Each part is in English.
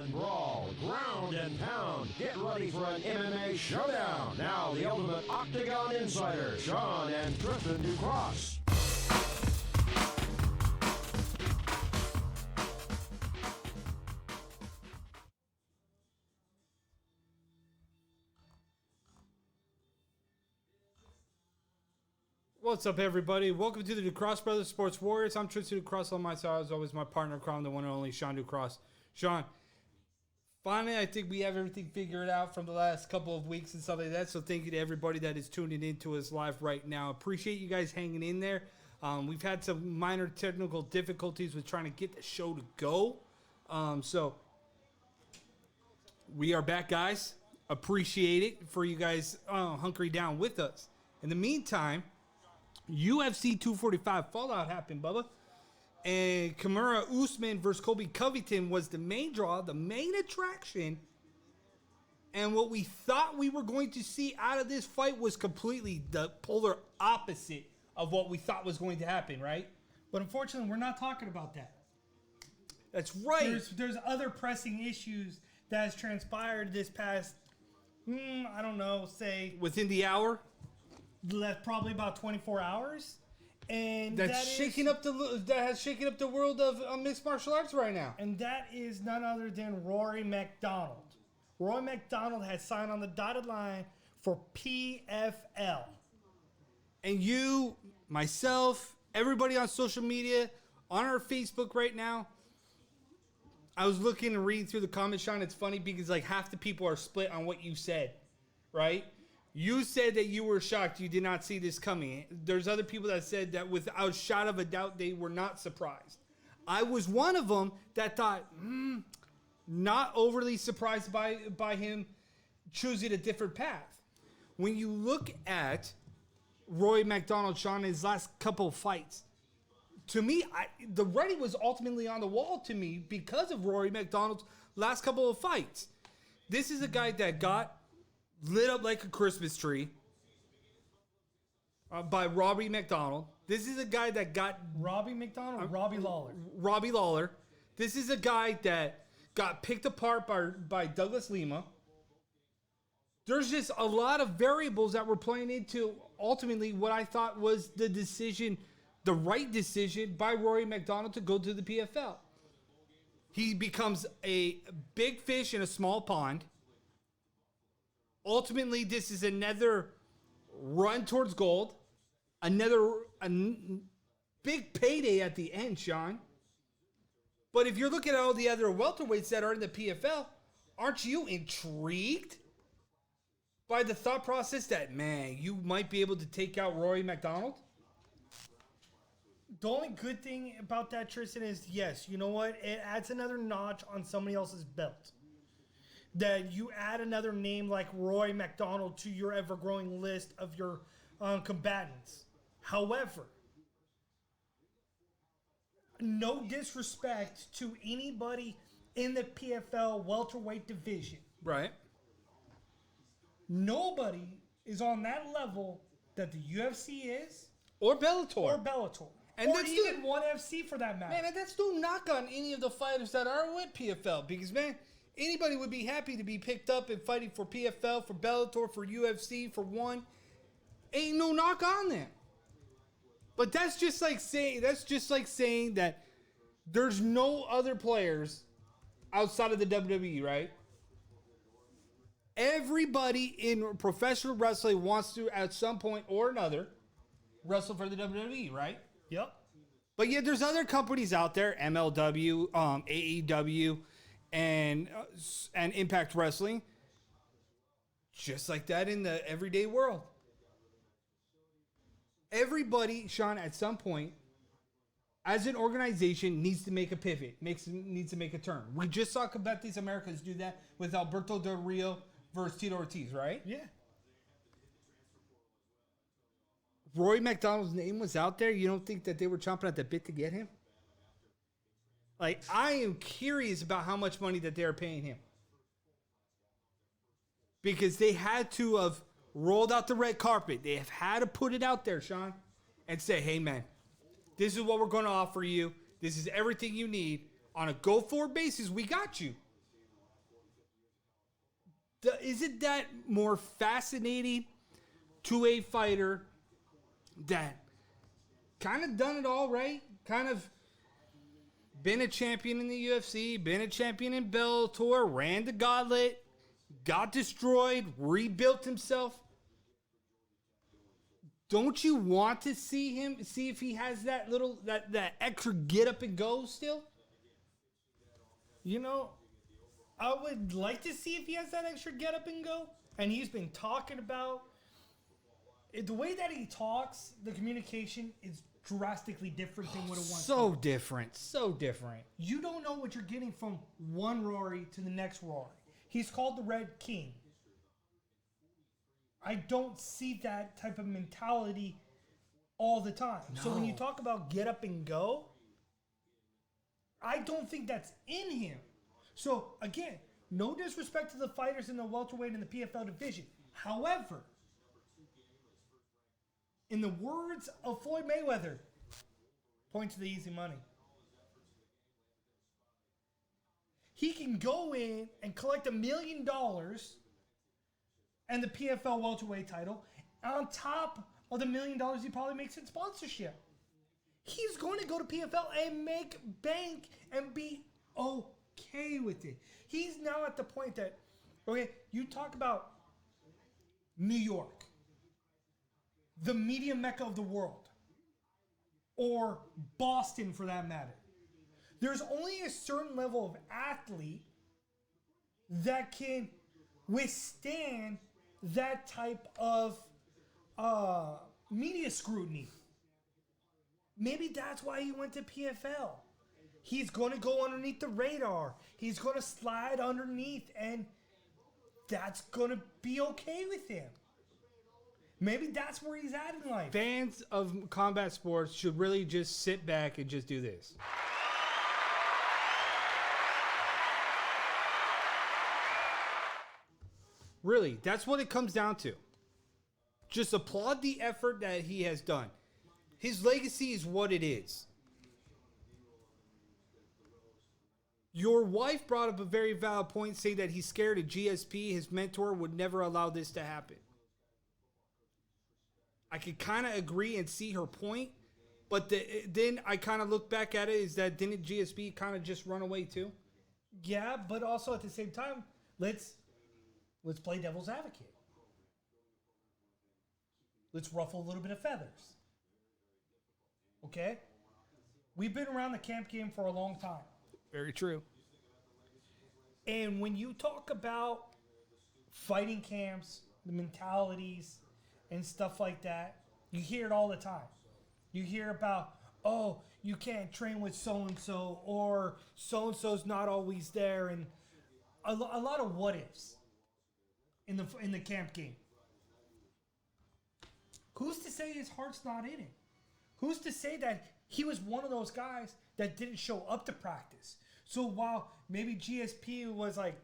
And brawl, ground and pound. Get ready for an MMA showdown. Now the ultimate Octagon Insider, Sean and Tristan Ducross. What's up, everybody? Welcome to the Ducross Brothers Sports Warriors. I'm Tristan Ducross. On my side, as always, my partner, Crown, the one and only Sean Ducross. Sean, finally, I think we have everything figured out from the last couple of weeks and stuff like that. So thank you to everybody that is tuning in to us live right now. Appreciate you guys hanging in there. We've had some minor technical difficulties with trying to get the show to go. So we are back, guys. Appreciate it for you guys hunkering down with us. In the meantime, UFC 245 Fallout happened, Bubba. And Kamaru Usman versus Colby Covington was the main draw, the main attraction. And what we thought we were going to see out of this fight was completely the polar opposite of what we thought was going to happen, right? But unfortunately, we're not talking about that. That's right. There's other pressing issues that has transpired this past, I don't know, say... Within the hour? Probably about 24 hours. And that has shaken up the world of mixed martial arts right now. And that is none other than Rory MacDonald. Rory MacDonald has signed on the dotted line for PFL. And you, myself, everybody on social media, on our Facebook right now, I was looking and reading through the comments, Sean. It's funny because like half the people are split on what you said, right? You said that you were shocked you did not see this coming. There's other people that said that without a shot of a doubt they were not surprised. I was one of them that thought, not overly surprised by him choosing a different path. When you look at Rory MacDonald, Sean, his last couple of fights, to me, the writing was ultimately on the wall to me because of Rory MacDonald's last couple of fights. This is a guy that got lit up like a Christmas tree by Rory MacDonald. This is a guy that got... Robbie MacDonald or Robbie Lawler? Robbie Lawler. This is a guy that got picked apart by Douglas Lima. There's just a lot of variables that were playing into ultimately what I thought was the decision, the right decision by Rory MacDonald to go to the PFL. He becomes a big fish in a small pond. Ultimately, this is another run towards gold, a big payday at the end, Sean. But if you're looking at all the other welterweights that are in the PFL, aren't you intrigued by the thought process that, man, you might be able to take out Rory MacDonald? The only good thing about that, Tristan, is yes, you know what? It adds another notch on somebody else's belt. That you add another name like Rory MacDonald to your ever-growing list of your combatants. However, no disrespect to anybody in the PFL welterweight division. Right. Nobody is on that level that the UFC is. Or Bellator. And or even ONE FC for that matter. Man, that's no knock on any of the fighters that are with PFL. Because, man... Anybody would be happy to be picked up and fighting for PFL, for Bellator, for UFC, for ONE. Ain't no knock on them. But that's just like saying that there's no other players outside of the WWE, right? Everybody in professional wrestling wants to, at some point or another, wrestle for the WWE, right? Yep. But yet there's other companies out there, MLW, AEW, and Impact Wrestling, just like that in the everyday world. Everybody, Sean, at some point, as an organization, needs to make a pivot, needs to make a turn. We just saw Combates Americas do that with Alberto Del Rio versus Tito Ortiz, right? Yeah. Rory MacDonald's name was out there. You don't think that they were chomping at the bit to get him? Like, I am curious about how much money that they're paying him. Because they had to have rolled out the red carpet. They have had to put it out there, Sean, and say, hey, man, this is what we're going to offer you. This is everything you need. On a go-forward basis, we got you. Isn't that more fascinating to a fighter that kind of done it all right? Kind of been a champion in the UFC, been a champion in Bellator, ran the gauntlet, got destroyed, rebuilt himself. Don't you want to see if he has that extra get up and go still? You know, I would like to see if he has that extra get up and go. And he's been talking about the way that he talks, the communication is drastically different than what it once was. So different. You don't know what you're getting from one Rory to the next Rory. He's called the Red King. I don't see that type of mentality all the time. No. So when you talk about get up and go, I don't think that's in him. So again, no disrespect to the fighters in the welterweight and the PFL division. However, in the words of Floyd Mayweather, point to the easy money. He can go in and collect $1 million and the PFL welterweight title on top of the $1 million he probably makes in sponsorship. He's going to go to PFL and make bank and be okay with it. He's now at the point that, okay, you talk about New York, the media mecca of the world, or Boston for that matter. There's only a certain level of athlete that can withstand that type of media scrutiny. Maybe that's why he went to PFL. He's going to go underneath the radar. He's going to slide underneath, and that's going to be okay with him. Maybe that's where he's at in life. Fans of combat sports should really just sit back and just do this. Really, that's what it comes down to. Just applaud the effort that he has done. His legacy is what it is. Your wife brought up a very valid point, saying that he's scared of GSP. His mentor would never allow this to happen. I could kind of agree and see her point, but then I kind of look back at it, is that didn't GSP kind of just run away too? Yeah, but also at the same time, let's play devil's advocate. Let's ruffle a little bit of feathers. Okay? We've been around the camp game for a long time. Very true. And when you talk about fighting camps, the mentalities, and stuff like that, you hear it all the time. You hear about, oh, you can't train with so-and-so, or so-and-so's not always there, and a lot of what-ifs in the camp game. Who's to say his heart's not in it? Who's to say that he was one of those guys that didn't show up to practice? So while maybe GSP was like,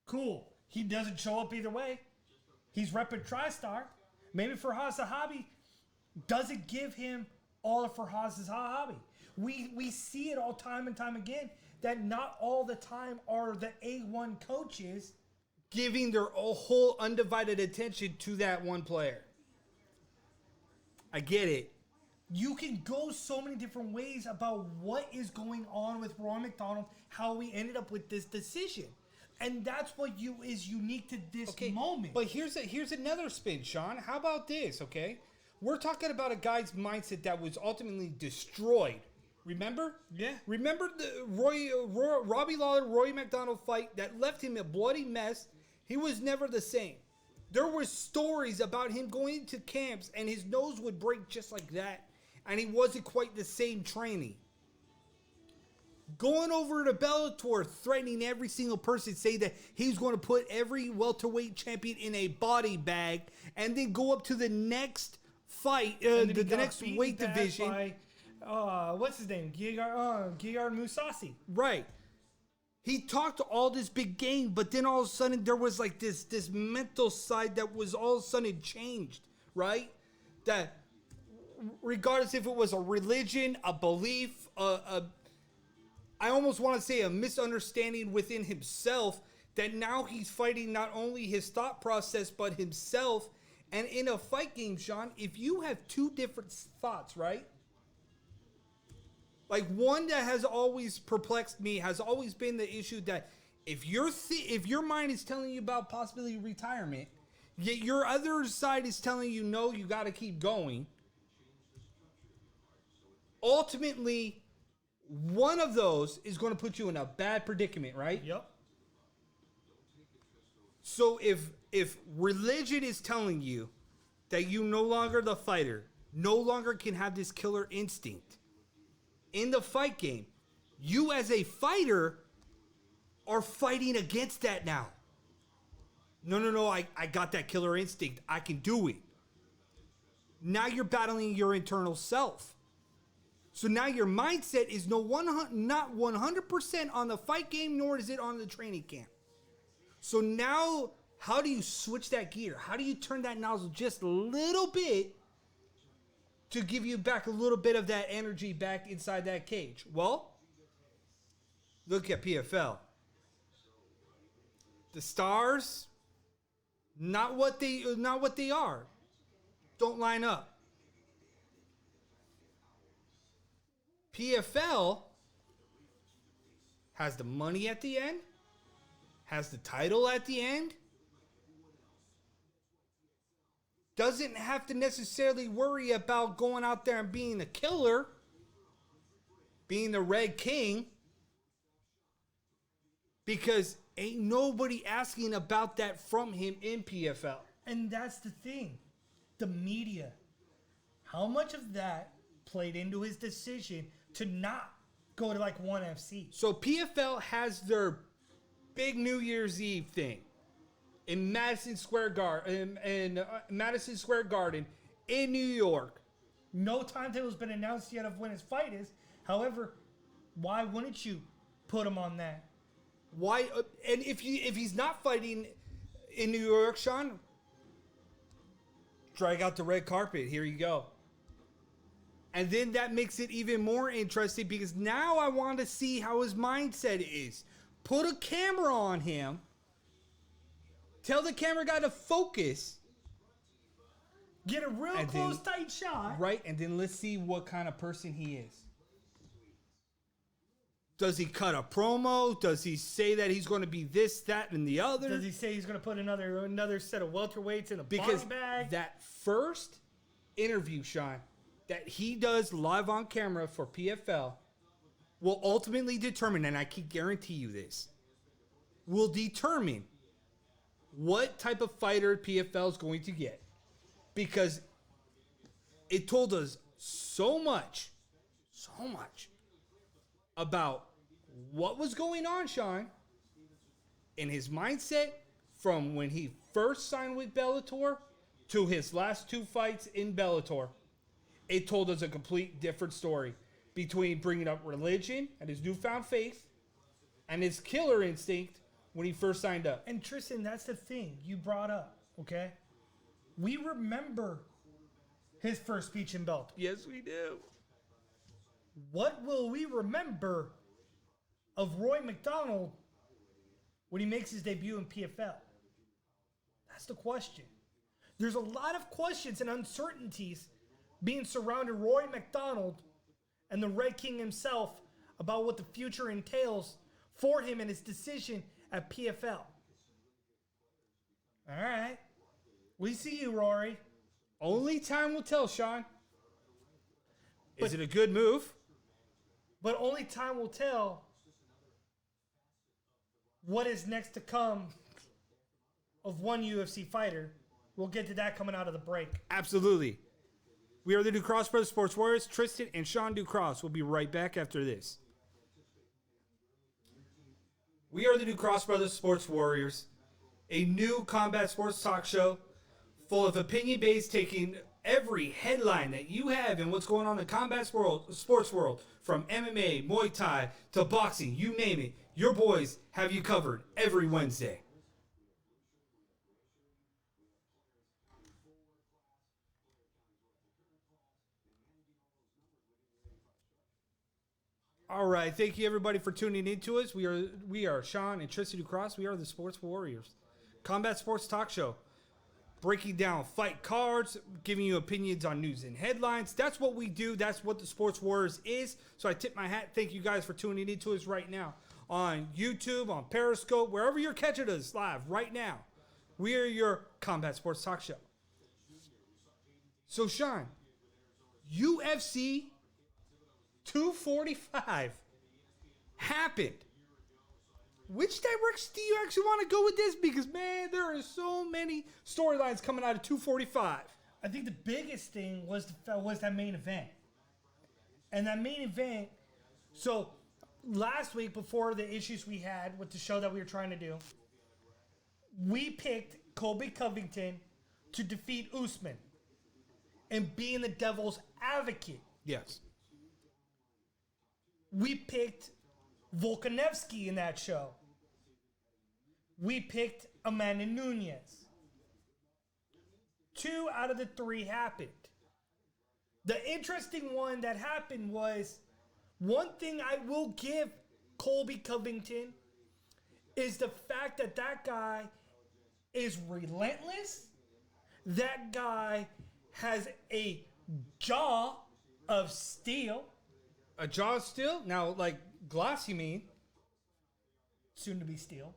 cool, he doesn't show up either way. He's repping TriStar. Maybe Farhaz Zahabi doesn't give him all of Farhaz Zahabi. We see it all time and time again that not all the time are the A1 coaches giving their whole undivided attention to that one player. I get it. You can go so many different ways about what is going on with Rory MacDonald, how we ended up with this decision. And that's what is unique to this moment. But here's another spin, Sean. How about this, okay? We're talking about a guy's mindset that was ultimately destroyed. Remember? Yeah. Remember the Robbie Lawler, Rory MacDonald fight that left him a bloody mess? He was never the same. There were stories about him going into camps and his nose would break just like that. And he wasn't quite the same training. Going over to Bellator, threatening every single person, say that he was going to put every welterweight champion in a body bag, and then go up to the next fight, the next weight division. By, what's his name? Gegard Mousasi. Right. He talked all this big game, but then all of a sudden there was like this mental side that was all of a sudden changed, right? That regardless if it was a religion, a belief, I almost want to say a misunderstanding within himself, that now he's fighting not only his thought process, but himself. And in a fight game, Sean, if you have two different thoughts, right? Like one that has always perplexed me has always been the issue that if your mind is telling you about possibility of retirement, yet your other side is telling you, no, you got to keep going. Ultimately, one of those is going to put you in a bad predicament, right? Yep. So if religion is telling you that you no longer the fighter, no longer can have this killer instinct in the fight game, you as a fighter are fighting against that now. No, I got that killer instinct. I can do it. Now you're battling your internal self. So now your mindset is not 100% on the fight game, nor is it on the training camp. So now, how do you switch that gear? How do you turn that nozzle just a little bit to give you back a little bit of that energy back inside that cage? Well, look at PFL. The stars, not what they are, don't line up. PFL has the money at the end, has the title at the end, doesn't have to necessarily worry about going out there and being a killer, being the Red King, because ain't nobody asking about that from him in PFL. And that's the thing. The media. How much of that played into his decision to not go to like ONE FC? So PFL has their big New Year's Eve thing in Madison Square Garden in New York. No timetable's been announced yet of when his fight is. However, why wouldn't you put him on that? Why? And if he's not fighting in New York, Sean, drag out the red carpet. Here you go. And then that makes it even more interesting because now I want to see how his mindset is. Put a camera on him. Tell the camera guy to focus. Get a real And close, then- tight shot. Right? And then let's see what kind of person he is. Does he cut a promo? Does he say that he's going to be this, that, and the other? Does he say he's going to put another set of welterweights in a Because body bag? that first interview, Sean, that he does live on camera for PFL will ultimately determine, and I can guarantee you this, will determine what type of fighter PFL is going to get. Because it told us so much about what was going on, Sean, in his mindset from when he first signed with Bellator to his last two fights in Bellator. It told us a complete different story between bringing up religion and his newfound faith and his killer instinct when he first signed up. And Tristan, that's the thing you brought up, okay? We remember his first speech in Bellator. Yes, we do. What will we remember of Rory MacDonald when he makes his debut in PFL? That's the question. There's a lot of questions and uncertainties being surrounded Rory MacDonald and the Red King himself about what the future entails for him and his decision at PFL. All right. We see you, Rory. Only time will tell, Sean. Is it a good move? But only time will tell what is next to come of one UFC fighter. We'll get to that coming out of the break. Absolutely. We are the Ducross Brothers Sports Warriors. Tristan and Sean Ducross will be right back after this. We are the Ducross Brothers Sports Warriors, a new combat sports talk show full of opinion-based, taking every headline that you have and what's going on in the combat sports world, from MMA, Muay Thai, to boxing, you name it. Your boys have you covered every Wednesday. All right, thank you everybody for tuning in to us. We are Sean and Tristan Ducross. We are the Sports Warriors, combat sports talk show, breaking down fight cards, giving you opinions on news and headlines. That's what we do. That's what the Sports Warriors is. So I tip my hat. Thank you guys for tuning in to us right now on YouTube, on Periscope, wherever you're catching us live right now. We are your combat sports talk show. So Sean, UFC 245 happened. Which direction do you actually want to go with this? Because, man, there are so many storylines coming out of 245. I think the biggest thing was that main event. And that main event, so last week before the issues we had with the show that we were trying to do, we picked Colby Covington to defeat Usman and being the devil's advocate. Yes. We picked Volkanovski in that show. We picked Amanda Nunes. 2 out of the 3 happened. The interesting one that happened was, one thing I will give Colby Covington is the fact that that guy is relentless. That guy has a jaw of steel. A jaw of steel? Now, like glass, you mean? Soon to be steel.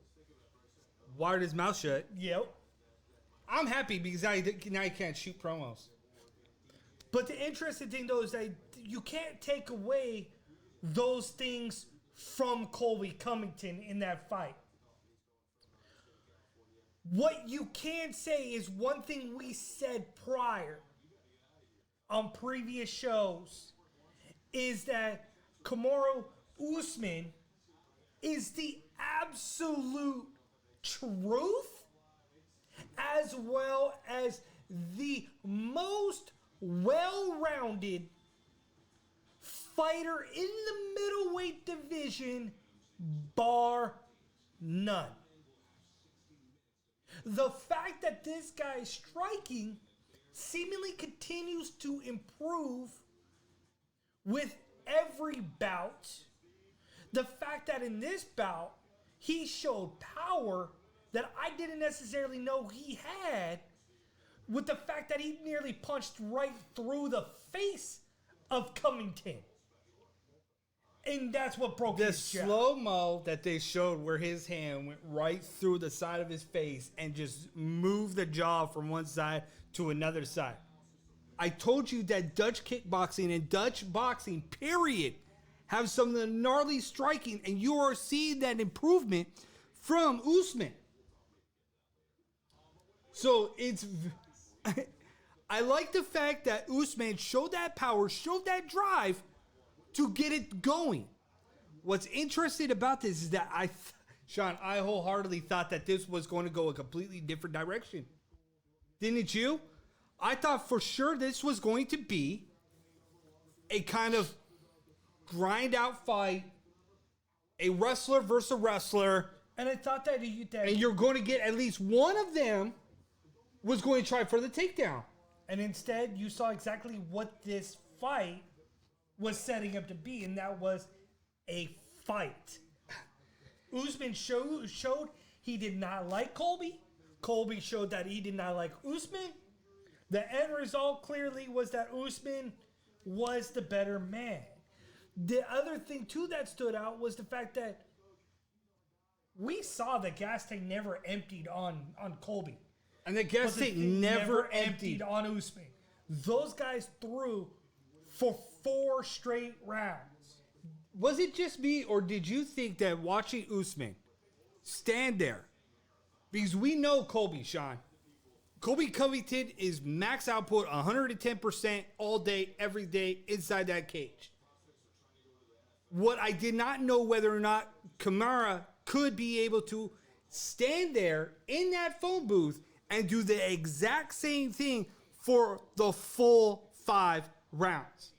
Wired his mouth shut. Yep. I'm happy because now he can't shoot promos. But the interesting thing, though, is that you can't take away those things from Colby Covington in that fight. What you can say is one thing we said prior on previous shows is that Kamaru Usman is the absolute truth as well as the most well-rounded fighter in the middleweight division, bar none. The fact that this guy's striking seemingly continues to improve with every bout. The fact that in this bout, he showed power that I didn't necessarily know he had, with the fact that he nearly punched right through the face of Covington. And that's what broke The his jaw. slow-mo that they showed where his hand went right through the side of his face and just moved the jaw from one side to another side. I told you that Dutch kickboxing and Dutch boxing, period, have some of the gnarly striking, and you are seeing that improvement from Usman. So it's... I like the fact that Usman showed that power, showed that drive to get it going. What's interesting about this is that Sean, I wholeheartedly thought that this was going to go a completely different direction. Didn't you? I thought for sure this was going to be a kind of grind out fight, a wrestler versus a wrestler. And I thought that and you're going to get at least one of them was going to try for the takedown. And instead, you saw exactly what this fight was setting up to be, and that was a fight. Usman showed he did not like Colby. Colby showed that he did not like Usman. The end result clearly was that Usman was the better man. The other thing, too, that stood out was the fact that we saw the gas tank never emptied on Colby. And the gas tank never emptied on Usman. Those guys threw for 4 straight rounds. Was it just me, or did you think that watching Usman stand there, because we know Colby, Sean, Colby Covington is max output 110% all day, every day inside that cage. What I did not know whether or not Kamara could be able to stand there in that phone booth and do the exact same thing for the full 5 rounds.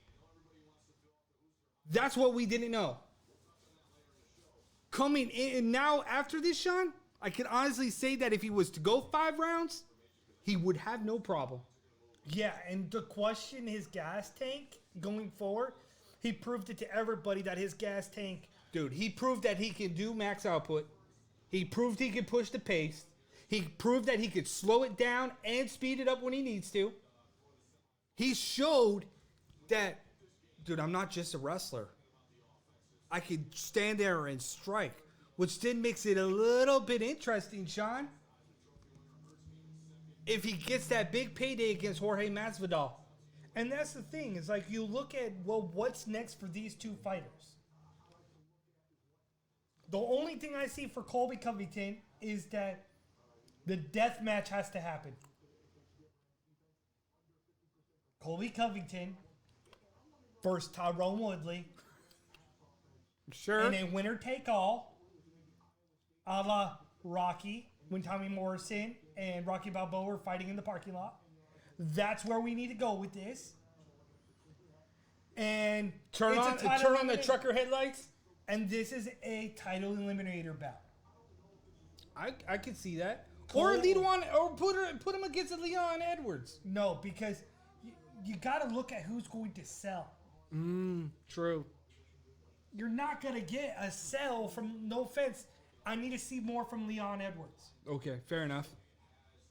That's what we didn't know. Coming in now after this, Sean, I can honestly say that if he was to go 5 rounds, he would have no problem. Yeah, and to question his gas tank going forward, He proved it to everybody that his gas tank. Dude, he proved that he can do max output. He proved he could push the pace. He proved that he could slow it down and speed it up when he needs to. He showed that, dude, I'm not just a wrestler. I could stand there and strike, which then makes it a little bit interesting, Sean. If he gets that big payday against Jorge Masvidal. And that's the thing, is like you look at, well, what's next for these two fighters? The only thing I see for Colby Covington is that the death match has to happen. Colby Covington versus Tyrone Woodley. Sure. In a winner take all, a la Rocky, when Tommy Morrison and Rocky Balboa were fighting in the parking lot. That's where we need to go with this. And turn on the trucker headlights. And this is a title eliminator bout. I could see that. Or lead one, or put him against Leon Edwards. No, because you got to look at who's going to sell. True. You're not going to get a sell from, no offense, I need to see more from Leon Edwards. Okay, fair enough.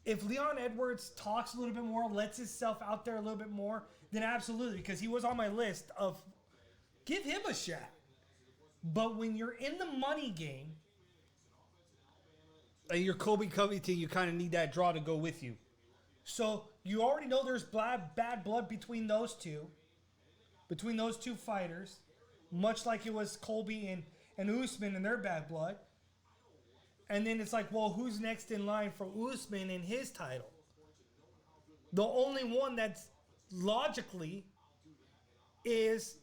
If Leon Edwards talks a little bit more, lets himself out there a little bit more, then absolutely, because he was on my list of give him a shot. But when you're in the money game, and you're Colby Covington, you kind of need that draw to go with you. So you already know there's bad blood between those two fighters, much like it was Colby and Usman and their bad blood. And then it's like, well, who's next in line for Usman and his title? The only one that's logically is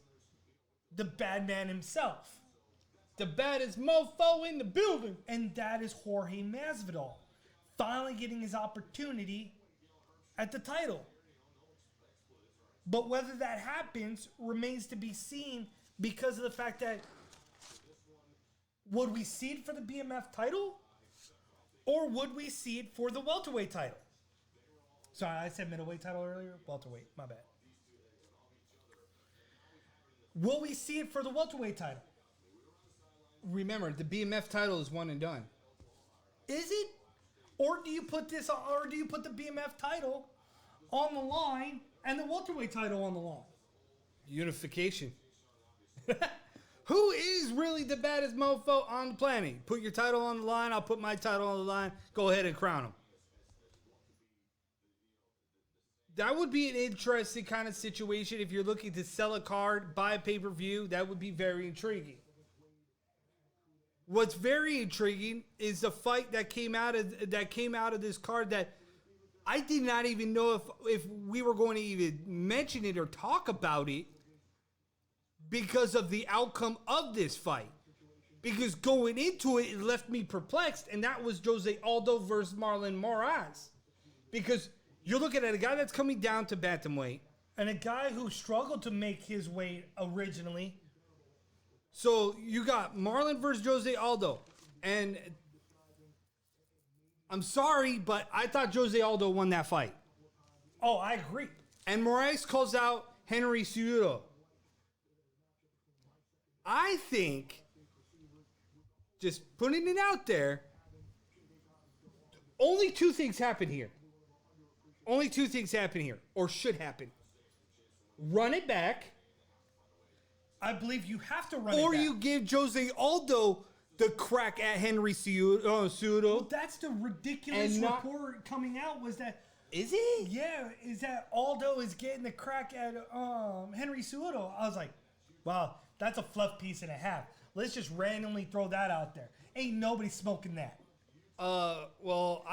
the bad man himself. The baddest mofo in the building. And that is Jorge Masvidal. Finally getting his opportunity at the title. But whether that happens remains to be seen because of the fact that would we see it for the BMF title? Or would we see it for the welterweight title? Sorry, I said middleweight title earlier. Welterweight, my bad. Will we see it for the welterweight title? Remember, the BMF title is one and done. Is it? Or do you put the BMF title on the line and the welterweight title on the line? Unification. Who is really the baddest mofo on the planet? Put your title on the line. I'll put my title on the line. Go ahead and crown him. That would be an interesting kind of situation if you're looking to sell a card, buy a pay-per-view. That would be very intriguing. What's very intriguing is the fight that came out of this card that I did not even know if we were going to even mention it or talk about it because of the outcome of this fight. Because going into it, it left me perplexed, and that was Jose Aldo versus Marlon Moraes. Because you're looking at a guy that's coming down to bantamweight. And a guy who struggled to make his weight originally. So you got Marlon versus Jose Aldo. And I'm sorry, but I thought Jose Aldo won that fight. Oh, I agree. And Moraes calls out Henry Cejudo. I think, just putting it out there, only two things happen here. Only two things happen here, or should happen. Run it back. I believe you have to run it back. Or you give Jose Aldo the crack at Henry Cejudo. Well, that's the ridiculous report coming out was that... Is it? Yeah, is that Aldo is getting the crack at Henry Cejudo. I was like, wow, that's a fluff piece and a half. Let's just randomly throw that out there. Ain't nobody smoking that. Well,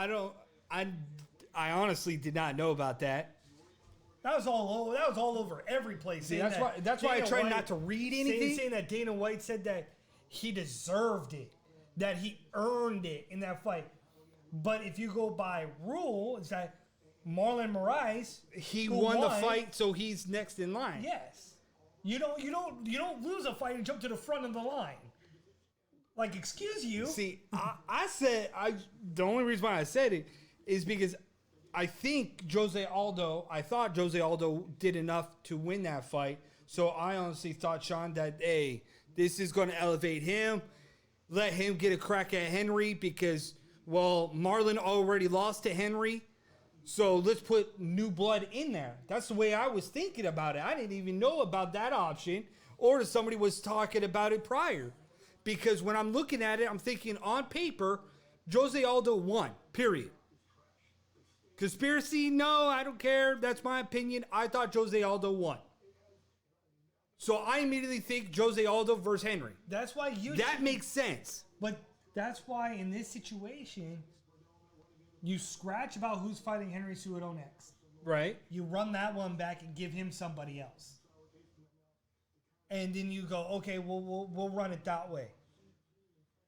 I honestly did not know about that. That was all over every place. See, that's why I try not to read anything. Saying that Dana White said that he deserved it, that he earned it in that fight. But if you go by rule, it's that Marlon Moraes he won the fight, so he's next in line. Yes, you don't lose a fight and jump to the front of the line. Like, excuse you. See, the only reason why I said it is because I thought Jose Aldo did enough to win that fight. So I honestly thought, Sean, that, hey, this is going to elevate him. Let him get a crack at Henry because, well, Marlon already lost to Henry. So let's put new blood in there. That's the way I was thinking about it. I didn't even know about that option or if somebody was talking about it prior. Because when I'm looking at it, I'm thinking on paper, Jose Aldo won, period. Conspiracy, no, I don't care. That's my opinion. I thought Jose Aldo won. So I immediately think Jose Aldo versus Henry. That's why That makes sense. But that's why in this situation, you scratch about who's fighting Henry Cejudo next. Right. You run that one back and give him somebody else. And then you go, okay, we'll run it that way.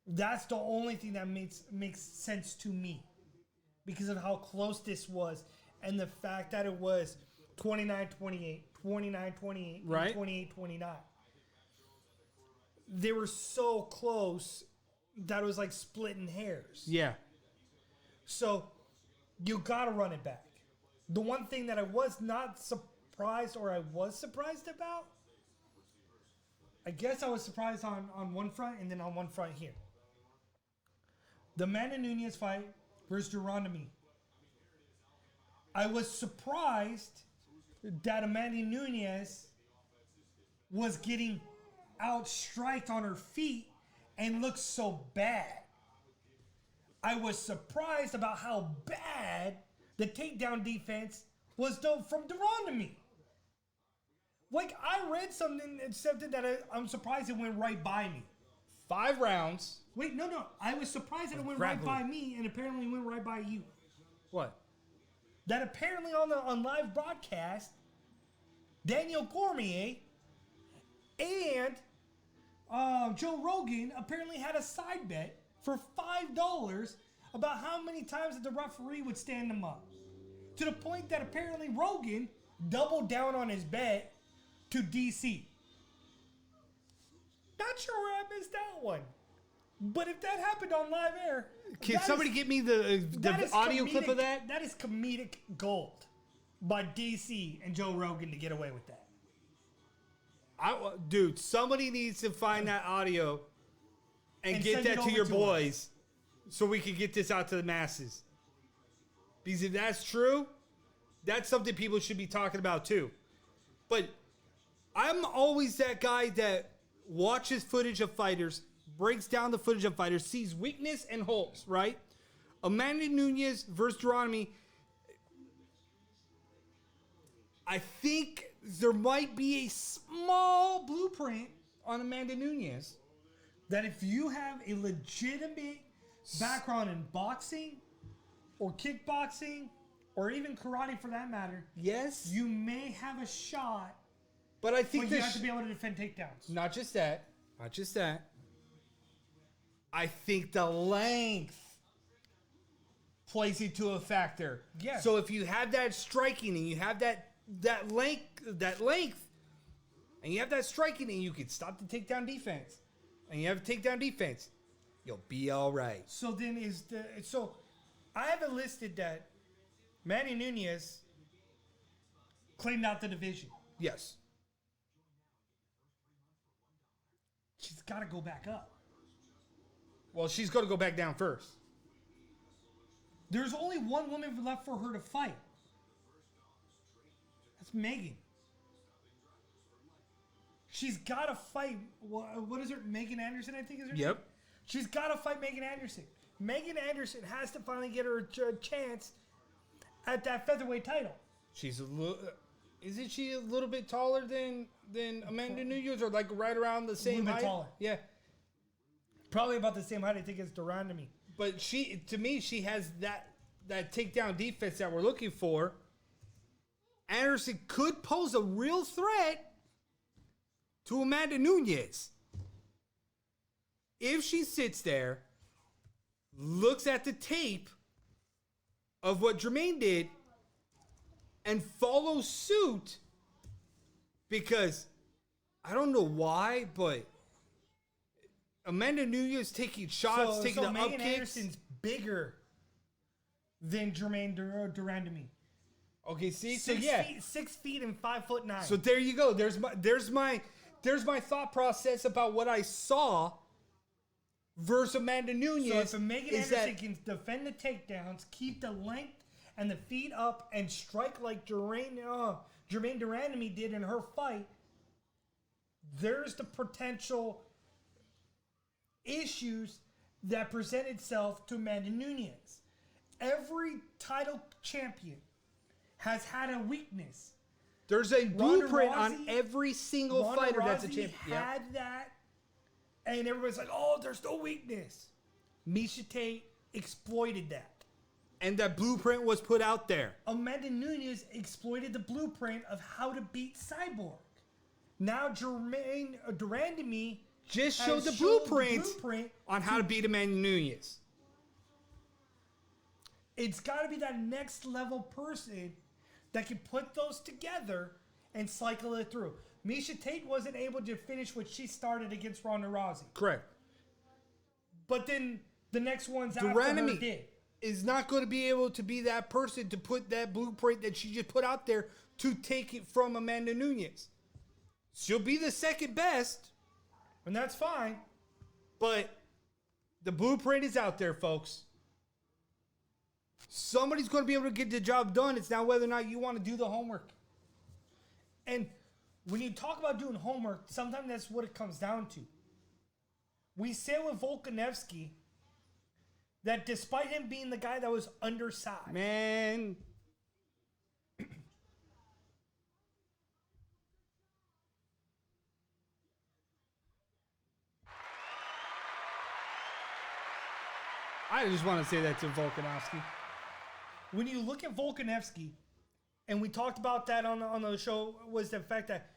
That's the only thing that makes sense to me. Because of how close this was and the fact that it was 29-28, 29-28, right. 28-29. They were so close that it was like splitting hairs. Yeah. So you got to run it back. The one thing that I was not surprised or I was surprised about, I guess I was surprised on one front and then on one front here. The Amanda Nunes fight versus Deuteronomy. I was surprised that Amanda Nunes was getting outstriked on her feet and looked so bad. I was surprised about how bad the takedown defense was done from Deuteronomy. Like, I read something that I'm surprised it went right by me. 5 rounds. Wait, no. I was surprised that it went right by me and apparently went right by you. What? That apparently on live broadcast, Daniel Cormier and Joe Rogan apparently had a side bet for $5 about how many times that the referee would stand them up. To the point that apparently Rogan doubled down on his bet to DC. Not sure where I missed that one. But if that happened on live air... Can somebody get me the audio clip of that? That is comedic gold by DC and Joe Rogan to get away with that. Dude, somebody needs to find that audio and get that to your to boys so we can get this out to the masses. Because if that's true, that's something people should be talking about too. But I'm always that guy that watches footage of fighters, breaks down the footage of fighters, sees weakness and holes, right? Amanda Nunes versus Deuteronomy. I think there might be a small blueprint on Amanda Nunes. That if you have a legitimate background in boxing or kickboxing or even karate for that matter, yes, you may have a shot. But I think you have to be able to defend takedowns. Not just that. I think the length plays into a factor. Yeah. So if you have that striking and you have that length, and you have that striking and you can stop the takedown defense, and you have a takedown defense, you'll be all right. So then I have it listed that Manny Nunes claimed out the division. Yes. She's got to go back up. Well, she's going to go back down first. There's only one woman left for her to fight. That's Megan. She's got to fight. What is her? Megan Anderson, I think is her name? Yep. She's got to fight Megan Anderson. Megan Anderson has to finally get her chance at that featherweight title. She's a little... Isn't she a little bit taller than Amanda Nunes, or like right around the same height? A little bit taller. Yeah. Probably about the same height, I think, as Durandamy. But to me, she has that takedown defense that we're looking for. Anderson could pose a real threat to Amanda Nunes. If she sits there, looks at the tape of what Jermaine did, and follows suit, because I don't know why, but Amanda Nunes taking shots, taking the up Megan kicks. Anderson's bigger than Jermaine Durandamy. Okay, see, so yeah, 6 feet and 5'9". so there you go. There's my thought process about what I saw versus Amanda Nunes. So if Megan Anderson can defend the takedowns, keep the length and the feet up, and strike like Jermaine Durandamy did in her fight, there's the potential issues that present itself to Amanda Nunes. Every title champion has had a weakness. There's a blueprint on every single Ronda fighter that's a Rousey champion. had that, and everybody's like, "Oh, there's no weakness." Miesha Tate exploited that. And that blueprint was put out there. Amanda Nunes exploited the blueprint of how to beat Cyborg. Now Jermaine Durandamy Just has showed the showed blueprint on how to beat Amanda Nunes. It's got to be that next level person that can put those together and cycle it through. Miesha Tate wasn't able to finish what she started against Ronda Rousey. Correct. But then the next ones after her Durandamy did. is not going to be able to be that person to put that blueprint that she just put out there to take it from Amanda Nunes. She'll be the second best, And that's fine. but the blueprint is out there, folks. Somebody's going to be able to get the job done. It's now whether or not you want to do the homework. And when you talk about doing homework, sometimes that's what it comes down to. We say with Volkanovski that despite him being the guy that was undersized, Man, I just want to say that to Volkanovski. when you look at Volkanovski, and we talked about that on the show, was the fact that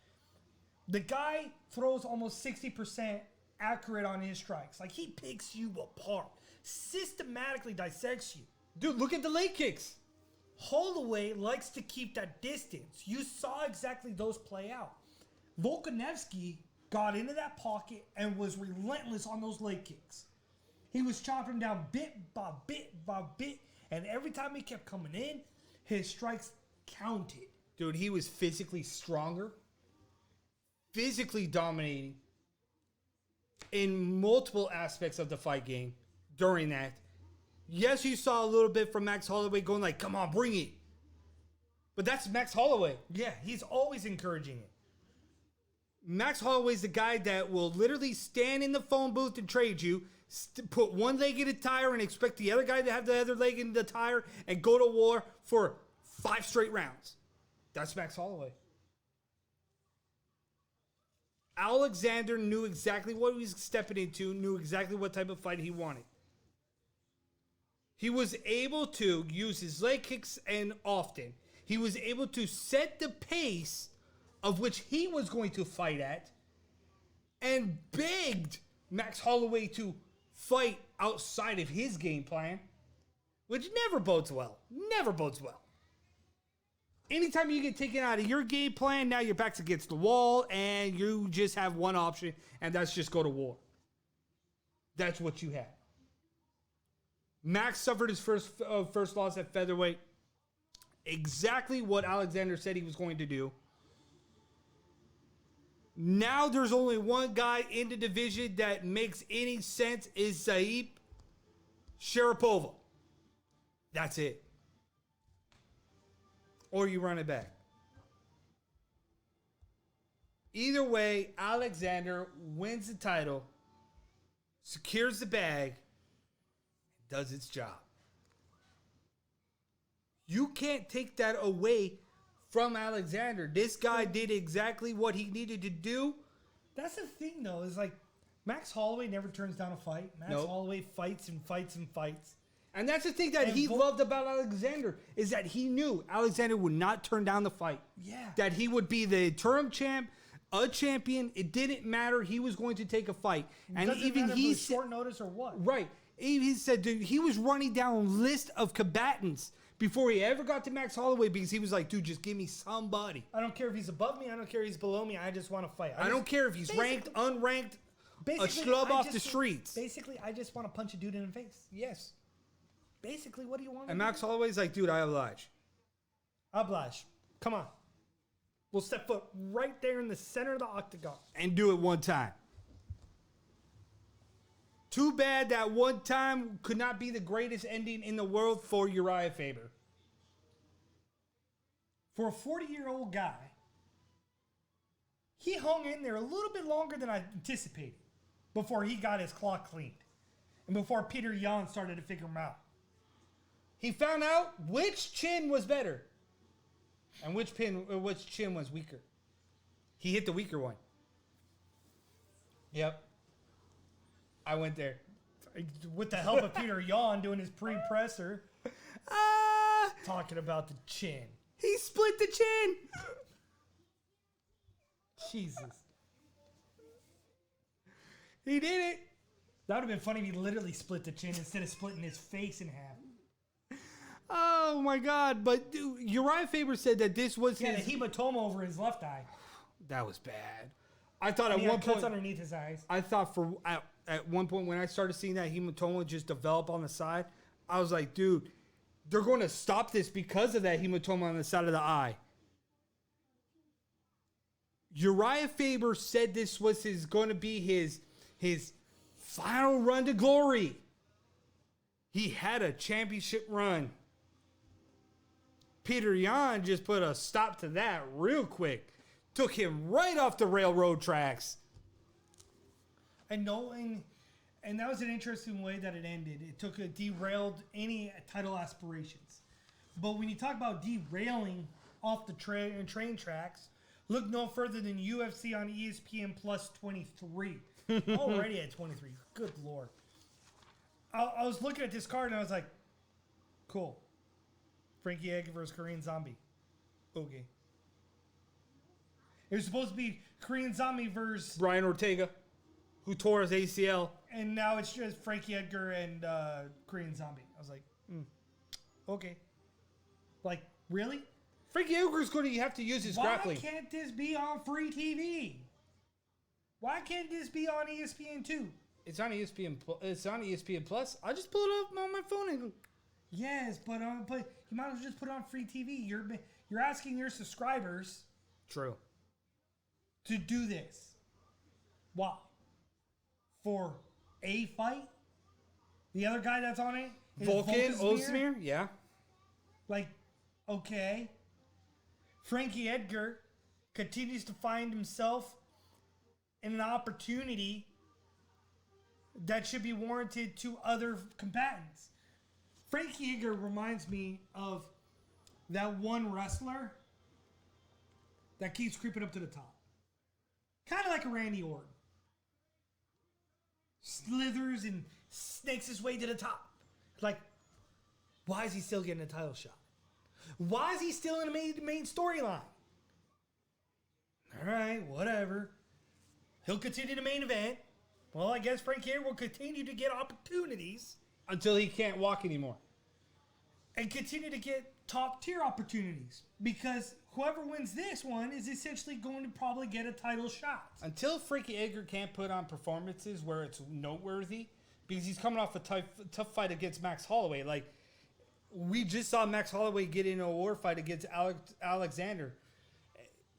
the guy throws almost 60% accurate on his strikes. Like, he picks you apart, systematically dissects you. Dude, look at the leg kicks. Holloway likes to keep that distance. You saw exactly those play out. Volkanovski got into that pocket and was relentless on those leg kicks. He was chopping down bit by bit by bit, and every time he kept coming in, his strikes counted. Dude, he was physically stronger, physically dominating in multiple aspects of the fight game during that. Yes, you saw a little bit from Max Holloway going like, come on, bring it. But that's Max Holloway. Yeah, he's always encouraging it. Max Holloway's the guy that will literally stand in the phone booth and trade you, put one leg in a tire and expect the other guy to have the other leg in the tire and go to war for 5 straight rounds. That's Max Holloway. Alexander knew exactly what he was stepping into, knew exactly what type of fight he wanted. He was able to use his leg kicks, and often he was able to set the pace of which he was going to fight at, and begged Max Holloway to fight outside of his game plan, which never bodes well. Never bodes well. Anytime you get taken out of your game plan, now your back's against the wall, and you just have one option, and that's just go to war. That's what you had. Max suffered his first loss at featherweight. Exactly what Alexander said he was going to do. Now there's only one guy in the division that makes any sense, is Zaip Sharapova. That's it. Or you run it back. Either way, Alexander wins the title, secures the bag, does its job. You can't take that away from Alexander. This guy did exactly what he needed to do. That's the thing, though, is like Max Holloway never turns down a fight. Max Holloway fights and fights and fights. And that's the thing that he loved about Alexander, is that he knew Alexander would not turn down the fight. Yeah. That he would be the interim champ, a champion. It didn't matter. He was going to take a fight. And Doesn't even matter if he it was said, short notice or what. right. He said, dude, he was running down a list of combatants before he ever got to Max Holloway, because he was like, dude, just give me somebody. I don't care if he's above me. I don't care if he's below me. I just want to fight. I don't care if he's ranked, unranked, a schlub off the streets. Basically, I just want to punch a dude in the face. Yes. Basically, what do you want? And Max Holloway's like, dude, I oblige. Oblige. Come on. We'll step foot right there in the center of the octagon. And do it one time. Too bad that one time could not be the greatest ending in the world for Uriah Faber. For a 40-year-old guy, he hung in there a little bit longer than I anticipated before he got his claw cleaned. And before Peter Yan started to figure him out. He found out which chin was better. And which chin was weaker. He hit the weaker one. Yep. I went there. With the help of Peter Yan doing his pre-presser. Talking about the chin. He split the chin. Jesus. He did it. That would have been funny if he literally split the chin instead of splitting his face in half. Oh my God! But dude, Uriah Faber said that this was He had a his. hematoma over his left eye. That was bad. I thought And at he one had cuts point. underneath his eyes. I thought at one point when I started seeing that hematoma just develop on the side, I was like, dude, they're going to stop this because of that hematoma on the side of the eye. Uriah Faber said this was going to be his final run to glory. He had a championship run. Peter Yan just put a stop to that real quick. Took him right off the railroad tracks. And that was an interesting way that it ended. It derailed any title aspirations. But when you talk about derailing off the train tracks, look no further than UFC on ESPN Plus 23. Already at 23. Good Lord. I was looking at this card and I was like, cool. Frankie Edgar versus Korean Zombie. Okay. It was supposed to be Korean Zombie versus... Brian Ortega, who tore his ACL. And now it's just Frankie Edgar and Korean Zombie. I was like, okay. Like, really? Frankie Edgar's going to have to use his grappling. Why can't this be on free TV? Why can't this be on ESPN2? It's on ESPN. It's on ESPN Plus. I just pull it up on my phone and. Yes, but you might as well just put it on free TV. You're asking your subscribers. True. To do this. Why? For a fight? The other guy that's on it? Is Volkan Ozdemir? Yeah. Like, okay. Frankie Edgar continues to find himself in an opportunity that should be warranted to other combatants. Frankie Edgar reminds me of that one wrestler that keeps creeping up to the top. Kind of like a Randy Orton. Slithers and snakes his way to the top. Like, why is he still getting a title shot? Why is he still in the main storyline? All right, whatever. He'll continue the main event. Well, I guess Frank here will continue to get opportunities. Until he can't walk anymore. And continue to get top tier opportunities. Because whoever wins this one is essentially going to probably get a title shot. Until Frankie Edgar can't put on performances where it's noteworthy. Because he's coming off a tough fight against Max Holloway. Like, we just saw Max Holloway get in a war fight against Alexander.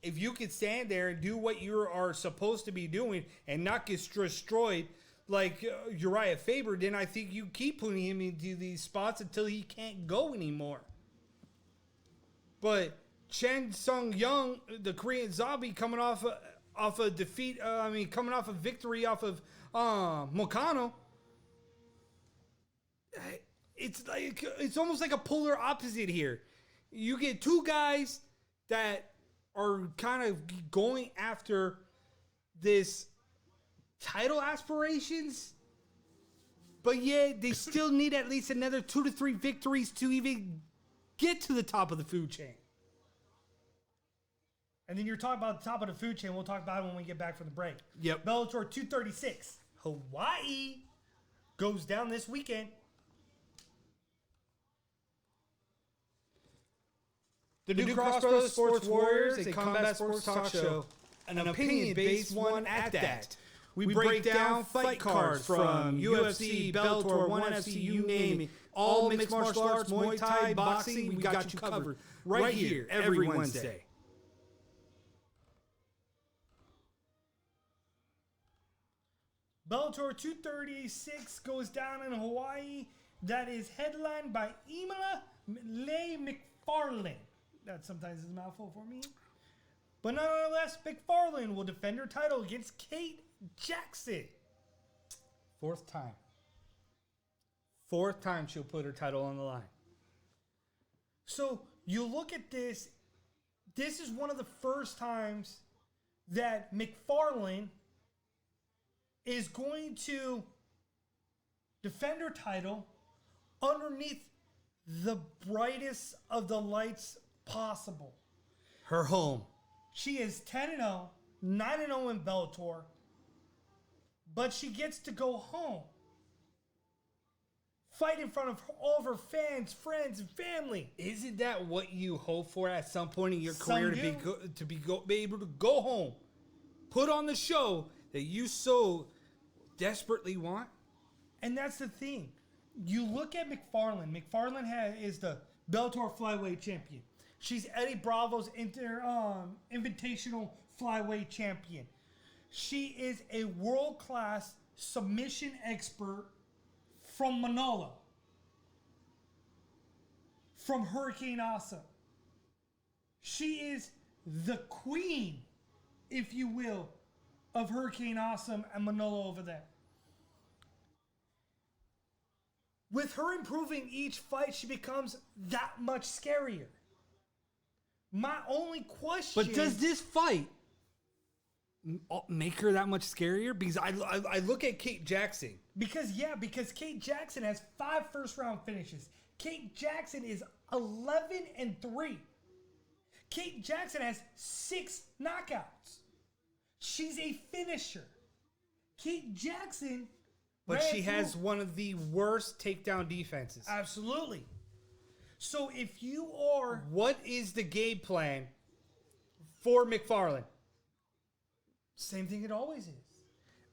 If you could stand there and do what you are supposed to be doing and not get destroyed like Uriah Faber, then I think you keep putting him into these spots until he can't go anymore. But Chen Sung Young, the Korean Zombie, coming off a defeat, coming off a victory off of Mokano, it's almost like a polar opposite here. You get two guys that are kind of going after this title aspirations, but yet they still need at least another 2 to 3 victories to even get to the top of the food chain. And then you're talking about the top of the food chain. We'll talk about it when we get back from the break. Yep. Bellator 236, Hawaii, goes down this weekend. The new Crossroads Sports Warriors, a combat sports talk show, an opinion-based one at that. We break down fight cards from UFC, Bellator, ONE FC, you name it. All mixed martial arts, Muay Thai, boxing, we got you covered right here every Wednesday. Bellator 236 goes down in Hawaii. That is headlined by Imala Le McFarlane. That sometimes is a mouthful for me. But nonetheless, McFarlane will defend her title against Kate Jackson. Fourth time. Fourth time she'll put her title on the line. So you look at this. This is one of the first times that McFarlane is going to defend her title underneath the brightest of the lights possible. Her home. She is 10-0, 9-0 in Bellator, but she gets to go home. Fight in front of all of her fans, friends, and family. Isn't that what you hope for at some point in your career to be able to go home, put on the show that you so desperately want? And that's the thing. You look at McFarlane. McFarlane is the Bellator flyweight champion. She's Eddie Bravo's invitational flyweight champion. She is a world-class submission expert from Manolo, from Hurricane Asa. She is the queen, if you will, of Hurricane Awesome and Manolo over there. With her improving each fight, she becomes that much scarier. My only question... But does this fight make her that much scarier? Because I look at Kate Jackson. Because Kate Jackson has 5 first-round finishes. Kate Jackson is 11-3. Kate Jackson has 6 knockouts. She's a finisher. Kate Jackson... But she has one of the worst takedown defenses. Absolutely. So if you are... What is the game plan for McFarlane? Same thing it always is.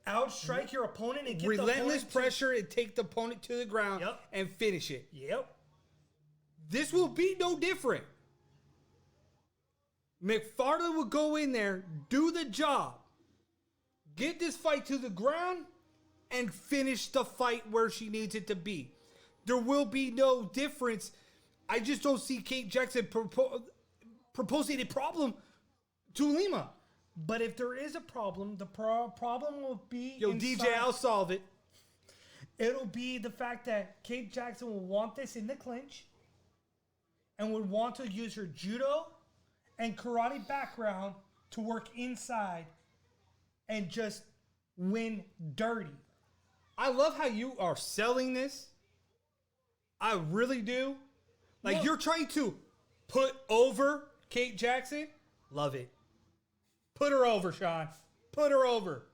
Outstrike your opponent and get relentless pressure and take the opponent to the ground and finish it. Yep. This will be no different. McFarlane will go in there, do the job, get this fight to the ground, and finish the fight where she needs it to be. There will be no difference. I just don't see Kate Jackson proposing a problem to Lima. But if there is a problem, the problem will be... Yo, DJ, I'll solve it. It'll be the fact that Kate Jackson will want this in the clinch and would want to use her judo and karate background to work inside and just win dirty. I love how you are selling this. I really do. Like, you're trying to put over Kate Jackson. Love it. Put her over, Sean. Put her over.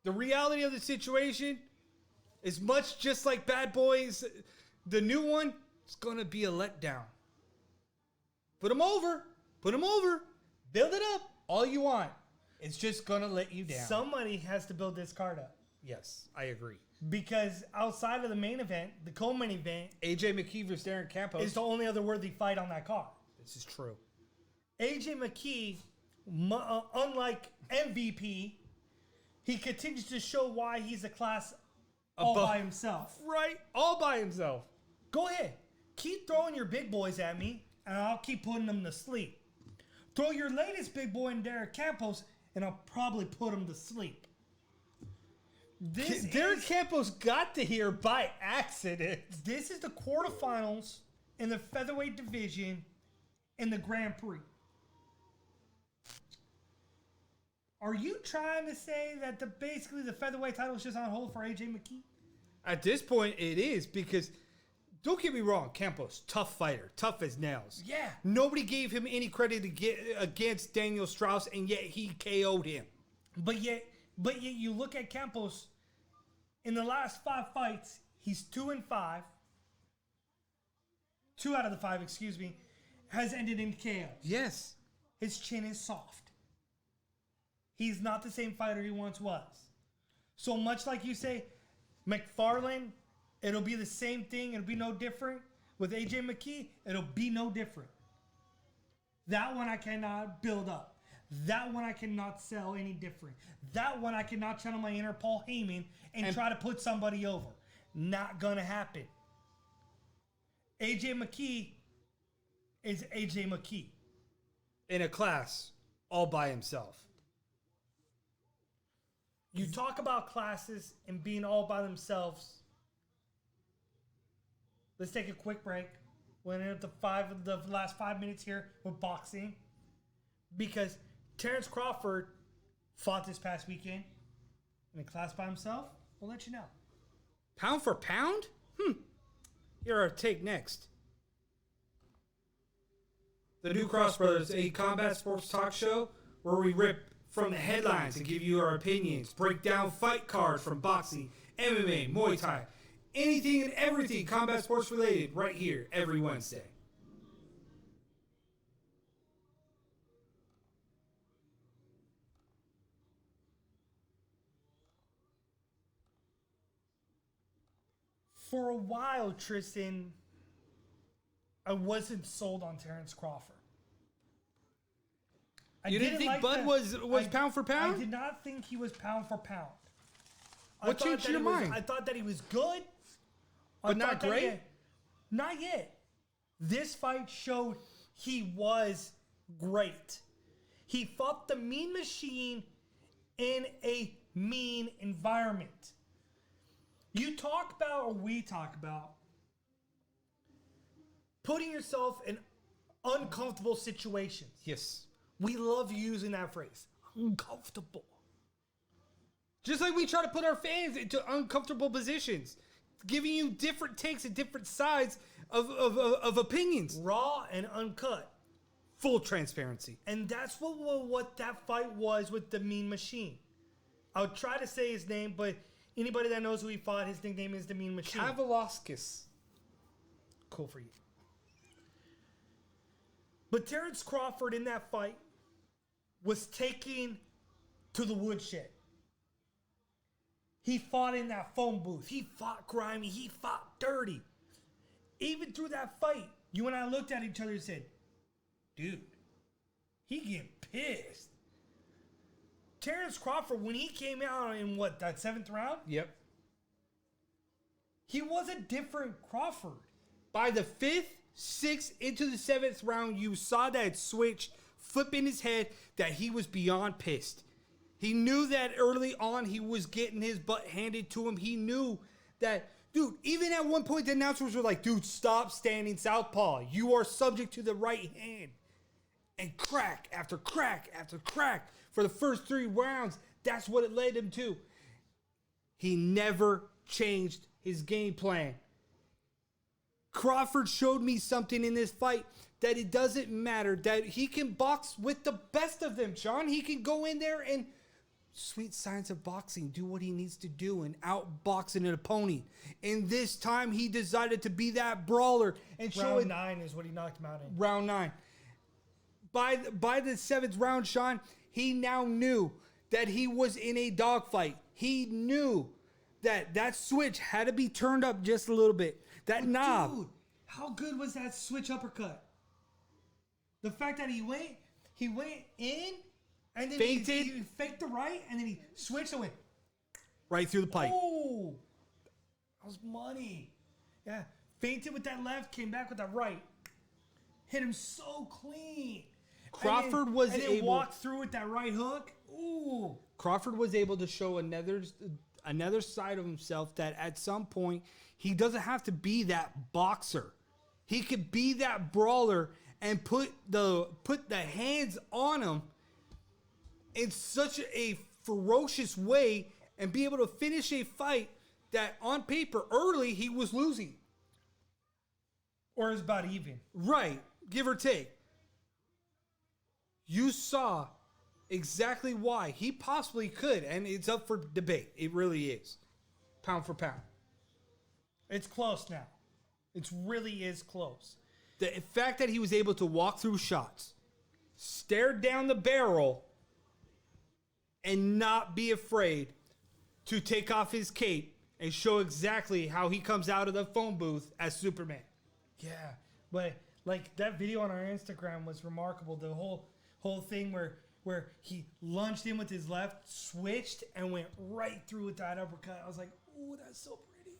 The reality of the situation is much just like Bad Boys. The new one is going to be a letdown. Put them over. Put them over. Build it up all you want. It's just going to let you down. Somebody has to build this card up. Yes, I agree. Because outside of the main event, the co-main event... AJ McKee versus Darren Campos is the only other worthy fight on that card. This is true. AJ McKee, unlike MVP, he continues to show why he's a class all by himself. Right, all by himself. Go ahead. Keep throwing your big boys at me, and I'll keep putting them to sleep. Throw your latest big boy in Darren Campos, and I'll probably put him to sleep. Darren Campos got to here by accident. This is the quarterfinals in the featherweight division in the Grand Prix. Are you trying to say that basically the featherweight title is just on hold for AJ McKee? At this point, it is, because don't get me wrong, Campos, tough fighter, tough as nails. Yeah. Nobody gave him any credit to get against Daniel Strauss, and yet he KO'd him. But yet you look at Campos. In the last 5 fights, he's 2-5. 2 out of the 5, has ended in KO. Yes. His chin is soft. He's not the same fighter he once was. So much like you say, McFarlane, it'll be the same thing. It'll be no different. With AJ McKee, it'll be no different. That one I cannot build up. That one I cannot sell any different. That one I cannot channel my inner Paul Heyman and try to put somebody over. Not gonna happen. AJ McKee is AJ McKee. In a class all by himself. You talk about classes and being all by themselves. Let's take a quick break. We're in the last 5 minutes here with boxing. Because Terrence Crawford fought this past weekend in a class by himself. We'll let you know. Pound for pound? Here our take next. The New Cross Brothers, a combat sports talk show where we rip from the headlines and give you our opinions, break down fight cards from boxing, MMA, Muay Thai, anything and everything combat sports related right here every Wednesday. For a while, Tristan, I wasn't sold on Terence Crawford. You didn't think Bud was pound for pound? I did not think he was pound for pound. What changed your mind? I thought that he was good. But not great? Not yet. This fight showed he was great. He fought the Mean Machine in a mean environment. We talk about putting yourself in uncomfortable situations. Yes. We love using that phrase. Uncomfortable. Just like we try to put our fans into uncomfortable positions, giving you different takes and different sides of opinions. Raw and uncut. Full transparency. And that's what that fight was with the Mean Machine. I'll try to say his name, but anybody that knows who he fought, his nickname is the Mean Machine. Kavalauskas. Cool for you. But Terence Crawford in that fight was taken to the woodshed. He fought in that phone booth. He fought grimy. He fought dirty. Even through that fight, you and I looked at each other and said, dude, he getting pissed. Terence Crawford, when he came out in that 7th round? Yep. He was a different Crawford. By the 5th, 6th, into the 7th round, you saw that switch flip in his head that he was beyond pissed. He knew that early on he was getting his butt handed to him. He knew that, dude, even at one point the announcers were like, dude, stop standing southpaw. You are subject to the right hand. And crack after crack after crack for the first 3 rounds. That's what it led him to. He never changed his game plan. Crawford showed me something in this fight that it doesn't matter, that he can box with the best of them, Sean. He can go in there and sweet science of boxing, do what he needs to do and outbox an opponent. And this time he decided to be that brawler and show it. Round 9 is what he knocked him out in. Round 9. By the 7th round, Sean, he now knew that he was in a dogfight. He knew that switch had to be turned up just a little bit. That knob. Dude, how good was that switch uppercut? The fact that he went in and then Fainted. he faked the right and then he switched and went Right through the pipe. oh, that was money. Yeah, fainted with that left, came back with that right, hit him so clean. Crawford and was then able. walked through with that right hook. Ooh, Crawford was able to show another side of himself that at some point he doesn't have to be that boxer. He could be that brawler and put the hands on him in such a ferocious way and be able to finish a fight that on paper early he was losing. or is about even. Right, give or take. You saw exactly why he possibly could, and it's up for debate. It really is. Pound for pound. It's close now. It really is close. The fact that he was able to walk through shots, stare down the barrel, and not be afraid to take off his cape and show exactly how he comes out of the phone booth as Superman. Yeah, but like that video on our Instagram was remarkable. The whole thing where he lunged in with his left, switched, and went right through with that uppercut. I was like, "Oh, that's so pretty."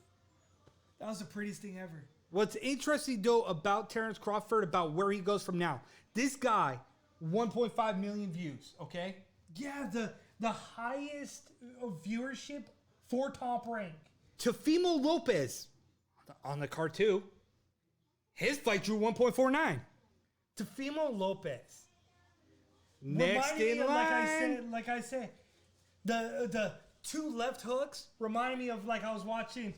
That was the prettiest thing ever. What's interesting though about Terence Crawford, about where he goes from now, this guy, 1.5 million views. Okay. Yeah, the highest viewership for Top Rank. Teofimo Lopez on the card too. His fight drew 1.49. Teofimo Lopez. Next in line. Like I said, the two left hooks reminded me of like I was watching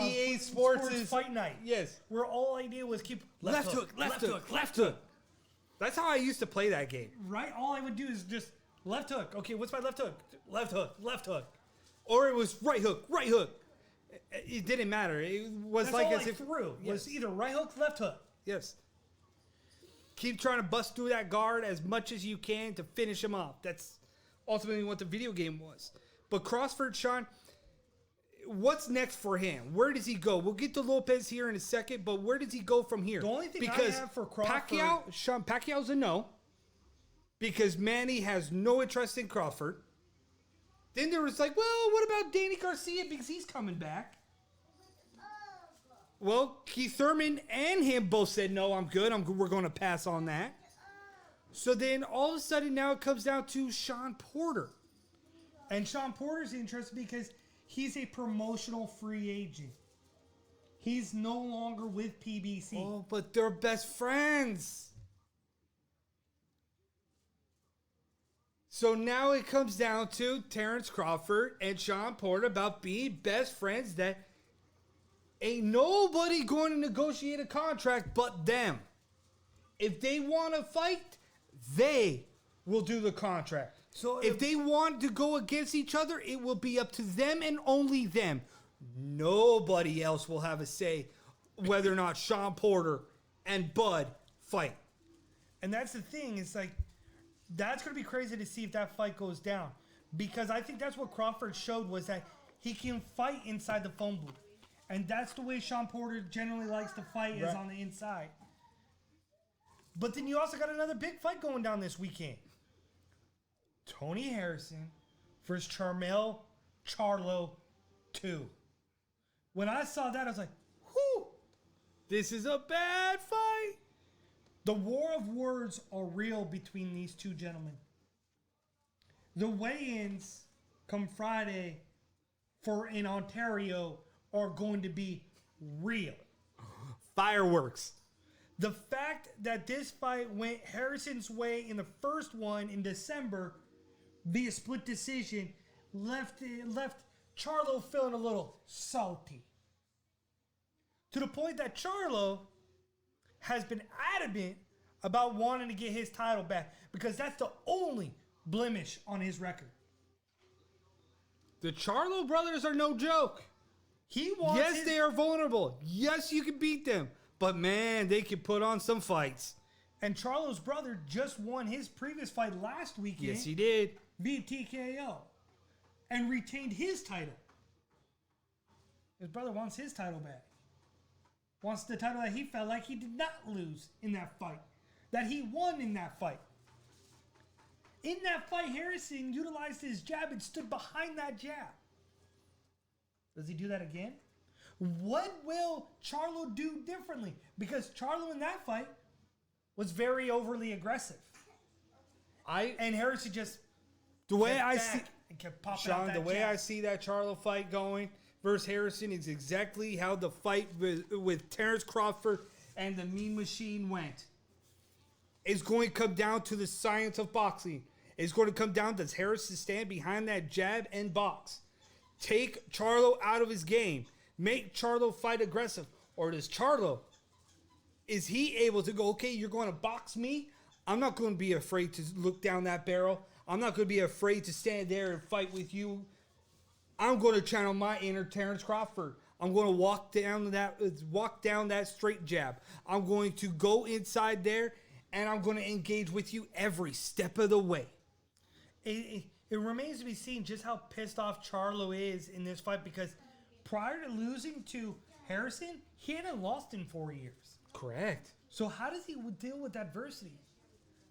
EA Sports Fight Night. Yes. Where all I did was keep Left hook. That's how I used to play that game. Right? All I would do is just left hook. Okay, what's my left hook? Left hook. Or it was right hook. It didn't matter. It was That's like all as I if threw. Yes. Was either right hook, left hook. Yes. Keep trying to bust through that guard as much as you can to finish him off. That's ultimately what the video game was. But Crawford, Sean, what's next for him? Where does he go? We'll get to Lopez here in a second, but where does he go from here? The only thing I have for Crawford... Pacquiao's a no. Because Manny has no interest in Crawford. Then there was like, well, what about Danny Garcia because he's coming back? Well, Keith Thurman and him both said, no, I'm good. We're going to pass on that. So then all of a sudden now it comes down to Shawn Porter. And Shawn Porter's interested because he's a promotional free agent. He's no longer with PBC. Oh, but they're best friends. So now it comes down to Terence Crawford and Shawn Porter about being best friends that ain't nobody going to negotiate a contract but them. If they want to fight, they will do the contract. So if they want to go against each other, it will be up to them and only them. Nobody else will have a say whether or not Shawn Porter and Bud fight. And that's the thing. It's like, that's going to be crazy to see if that fight goes down. Because I think that's what Crawford showed was that he can fight inside the phone booth. And that's the way Shawn Porter generally likes to fight is on the inside. But then you also got another big fight going down this weekend. Tony Harrison versus Charlo 2. When I saw that, I was like, whew. This is a bad fight. The war of words are real between these two gentlemen. The weigh-ins come Friday in Ontario are going to be real. Fireworks. The fact that this fight went Harrison's way in the first one in December via split decision left Charlo feeling a little salty. To the point that Charlo has been adamant about wanting to get his title back because that's the only blemish on his record. The Charlo brothers are no joke. Yes, they are vulnerable. Yes, you can beat them. But man, they can put on some fights. And Charlo's brother just won his previous fight last weekend. Yes, he did. Via TKO. And retained his title. His brother wants his title back. Wants the title that he felt like he did not lose in that fight. That he won in that fight. In that fight, Harrison utilized his jab and stood behind that jab. Does he do that again? What will Charlo do differently? Because Charlo in that fight was very overly aggressive. And Harrison just the way I see and kept popping Sean, out that the way jab. I see that Charlo fight going versus Harrison is exactly how the fight with Terence Crawford and the Mean Machine went. It's going to come down to the science of boxing. It's going to come down to Harrison stand behind that jab and box. Take Charlo out of his game. Make Charlo fight aggressive. Or is he able to go, okay, you're going to box me? I'm not going to be afraid to look down that barrel. I'm not going to be afraid to stand there and fight with you. I'm going to channel my inner Terence Crawford. I'm going to walk down that straight jab. I'm going to go inside there, and I'm going to engage with you every step of the way. it remains to be seen just how pissed off Charlo is in this fight because prior to losing to Harrison, he hadn't lost in 4 years. Correct. So how does he deal with adversity?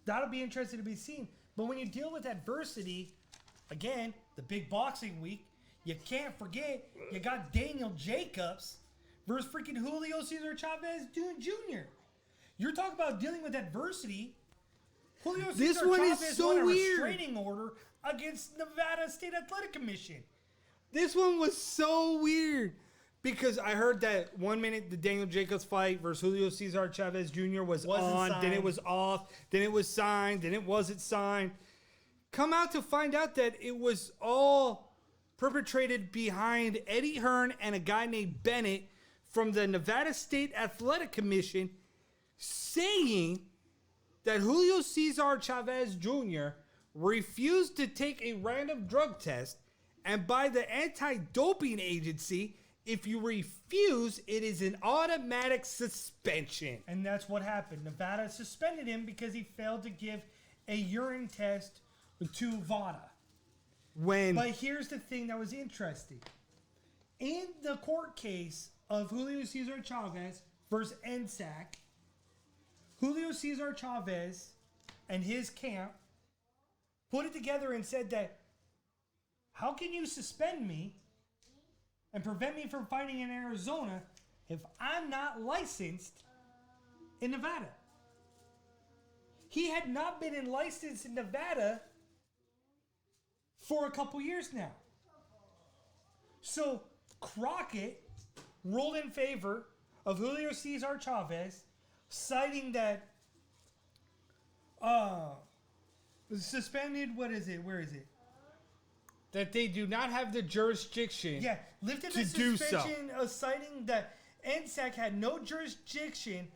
That'll be interesting to be seen. But when you deal with adversity, again, the big boxing week, you can't forget you got Daniel Jacobs versus freaking Julio Cesar Chavez Jr. You're talking about dealing with adversity. Julio This Cesar one is Chavez so won a weird. restraining order against Nevada State Athletic Commission. This one was so weird because I heard that 1 minute the Daniel Jacobs fight versus Julio Cesar Chavez Jr. wasn't on, signed. then it was off, then it was signed, then it wasn't signed. Come out to find out that it was all perpetrated behind Eddie Hearn and a guy named Bennett from the Nevada State Athletic Commission saying that Julio Cesar Chavez Jr. refused to take a random drug test, and by the anti-doping agency, if you refuse, it is an automatic suspension. And that's what happened. Nevada suspended him because he failed to give a urine test to VADA. But here's the thing that was interesting. In the court case of Julio Cesar Chavez versus NSAC, Julio Cesar Chavez and his camp put it together and said that, how can you suspend me and prevent me from fighting in Arizona if I'm not licensed in Nevada? He had not been licensed in Nevada for a couple years now. So Crockett ruled in favor of Julio Cesar Chavez, citing that suspended, what is it? Where is it? That they do not have the jurisdiction. Yeah, lifted the suspension, citing that NSAC had no jurisdiction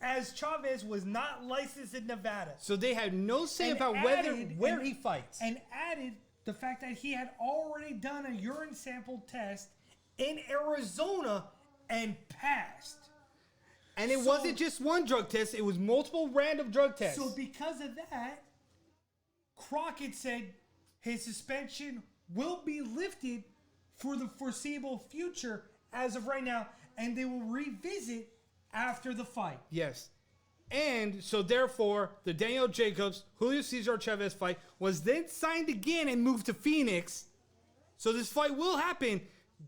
as Chavez was not licensed in Nevada. So they had no say about where he fights. And added the fact that he had already done a urine sample test in Arizona and passed. And it wasn't just one drug test, it was multiple random drug tests. So because of that, Crockett said his suspension will be lifted for the foreseeable future as of right now, and they will revisit after the fight. Yes. And so therefore, the Daniel Jacobs, Julio Cesar Chavez fight was then signed again and moved to Phoenix. So this fight will happen,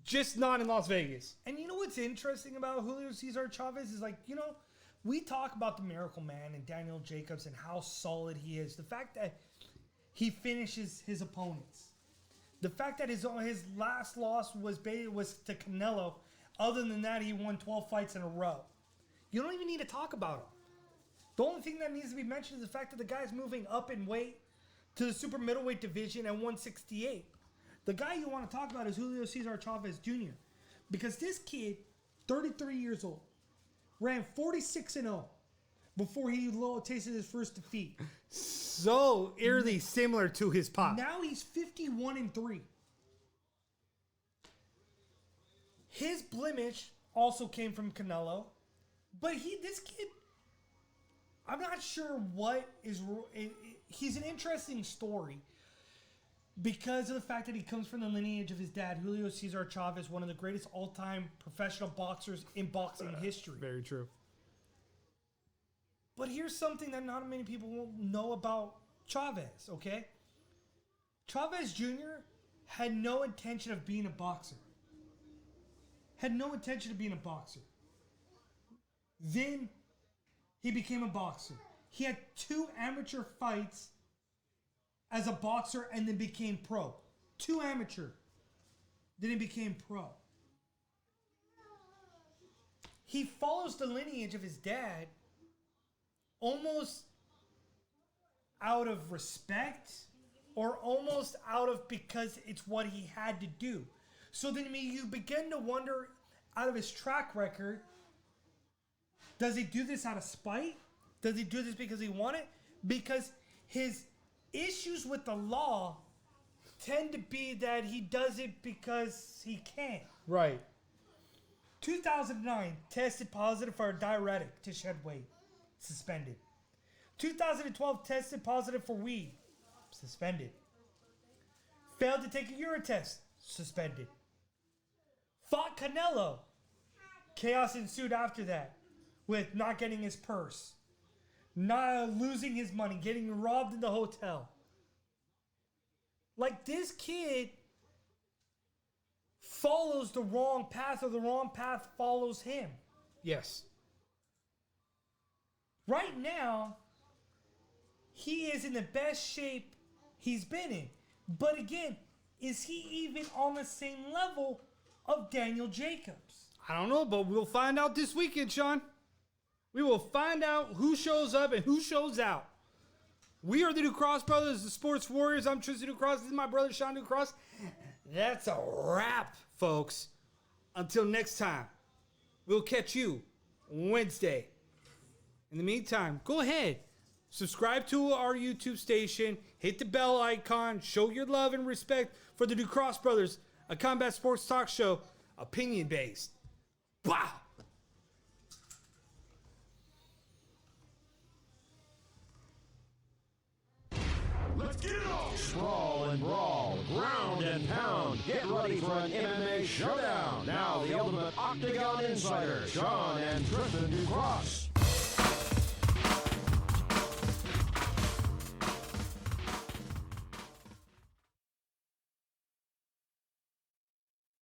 just not in Las Vegas. And you know what's interesting about Julio Cesar Chavez is, like, you know, we talk about the Miracle Man and Daniel Jacobs and how solid he is. The fact that he finishes his opponents. The fact that his last loss was to Canelo. Other than that, he won 12 fights in a row. You don't even need to talk about him. The only thing that needs to be mentioned is the fact that the guy's moving up in weight to the super middleweight division at 168. The guy you want to talk about is Julio Cesar Chavez Jr. Because this kid, 33 years old, ran 46-0 before he tasted his first defeat. So eerily similar to his pop. Now he's 51-3. His blemish also came from Canelo, but this kid, I'm not sure what is. He's an interesting story because of the fact that he comes from the lineage of his dad, Julio Cesar Chavez, one of the greatest all-time professional boxers in boxing history. Very true. But here's something that not many people will know about Chavez, okay? Chavez Jr. had no intention of being a boxer. Then he became a boxer. He had 2 amateur fights as a boxer and then became pro. 2 amateur. Then he became pro. He follows the lineage of his dad almost out of respect or almost out of because it's what he had to do. So then you begin to wonder, out of his track record, does he do this out of spite? Does he do this because he wanted? Because his issues with the law tend to be that he does it because he can. Right. 2009, tested positive for a diuretic to shed weight. Suspended. 2012, tested positive for weed. Suspended. Failed to take a urine test. Suspended. Fought Canelo. Chaos ensued after that. With not getting his purse. Not losing his money. Getting robbed in the hotel. Like, this kid follows the wrong path, or the wrong path follows him. Yes. Right now, he is in the best shape he's been in. But again, is he even on the same level of Daniel Jacobs? I don't know, but we'll find out this weekend, Sean. We will find out who shows up and who shows out. We are the Ducross Brothers, the Sports Warriors. I'm Tristan Ducross. This is my brother, Sean Ducross. That's a wrap, folks. Until next time, we'll catch you Wednesday. In the meantime, go ahead. Subscribe to our YouTube station. Hit the bell icon. Show your love and respect for the Ducross Brothers, a combat sports talk show, opinion-based. Wow. Let's get it on! Sprawl and brawl, ground and pound. Get ready for an MMA showdown. Now the Ultimate Octagon Insider, Sean and Tristan Ducross.